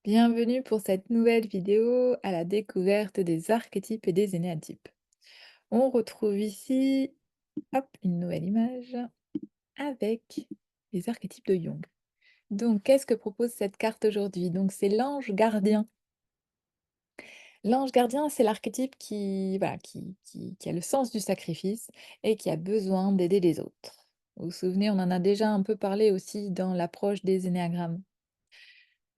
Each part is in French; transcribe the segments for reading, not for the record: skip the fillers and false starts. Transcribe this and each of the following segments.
Bienvenue pour cette nouvelle vidéo à la découverte des archétypes et des énéatypes. On retrouve ici, hop, une nouvelle image avec les archétypes de Jung. Donc, qu'est-ce que propose cette carte aujourd'hui? Donc, c'est l'ange gardien. L'ange gardien, c'est l'archétype qui, voilà, qui a le sens du sacrifice et qui a besoin d'aider les autres. Vous vous souvenez, on en a déjà un peu parlé aussi dans l'approche des énéagrammes.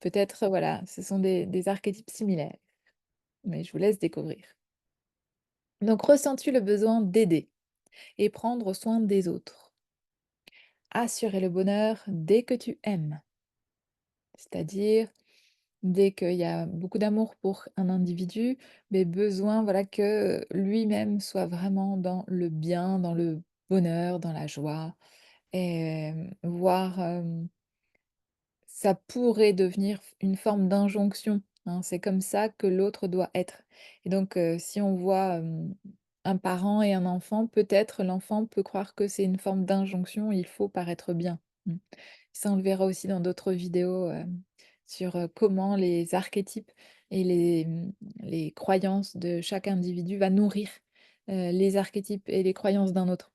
Peut-être, voilà, ce sont des archétypes similaires, mais je vous laisse découvrir. Donc, ressens-tu le besoin d'aider et prendre soin des autres? Assurer le bonheur dès que tu aimes, c'est-à-dire dès qu'il y a beaucoup d'amour pour un individu, mais besoin, voilà, que lui-même soit vraiment dans le bien, dans le bonheur, dans la joie, et voire ça pourrait devenir une forme d'injonction, hein. C'est comme ça que l'autre doit être et donc si on voit, un parent et un enfant, peut-être l'enfant peut croire que c'est une forme d'injonction, il faut paraître bien. Mmh. Ça, on le verra aussi dans d'autres vidéos, sur, comment les archétypes et les croyances de chaque individu va nourrir, les archétypes et les croyances d'un autre.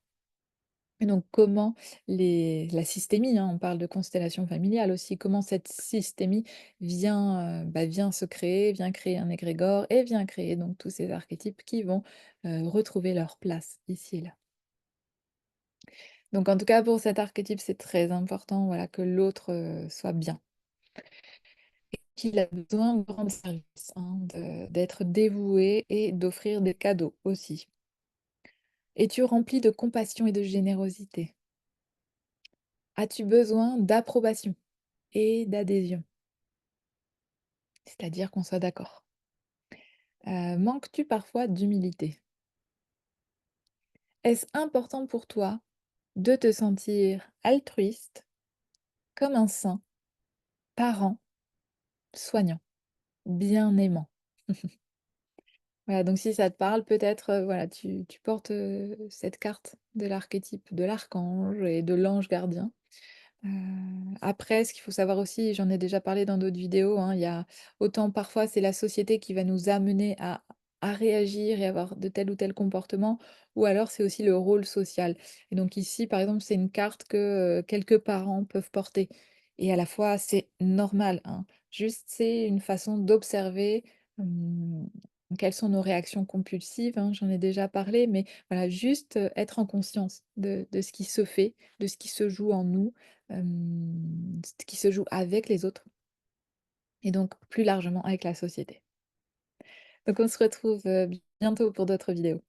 Et donc comment la systémie, hein, on parle de constellation familiale aussi, comment cette systémie vient se créer, vient créer un égrégore et vient créer donc tous ces archétypes qui vont, retrouver leur place ici et là. Donc en tout cas pour cet archétype, c'est très important, voilà, que l'autre, soit bien, qu'il a besoin de rendre service, hein, d'être dévoué et d'offrir des cadeaux aussi. Es-tu rempli de compassion et de générosité? As-tu besoin d'approbation et d'adhésion? C'est-à-dire qu'on soit d'accord. Manques-tu parfois d'humilité? Est-ce important pour toi de te sentir altruiste, comme un saint, parent, soignant, bien aimant? Voilà, donc si ça te parle, peut-être, voilà, tu portes, cette carte de l'archétype de l'archange et de l'ange gardien. Heu, Après, ce qu'il faut savoir aussi, j'en ai déjà parlé dans d'autres vidéos, hein, il y a autant parfois c'est la société qui va nous amener à réagir et avoir de tel ou tel comportement, ou alors c'est aussi le rôle social. Et donc ici, par exemple, c'est une carte que, quelques parents peuvent porter et à la fois c'est normal, hein. Juste, c'est une façon d'observer, hem, quelles sont nos réactions compulsives, hein, j'en ai déjà parlé, mais voilà, juste, être en conscience de ce qui se fait, de ce qui se joue en nous, ce qui se joue avec les autres et donc plus largement avec la société. Donc on se retrouve, bientôt pour d'autres vidéos.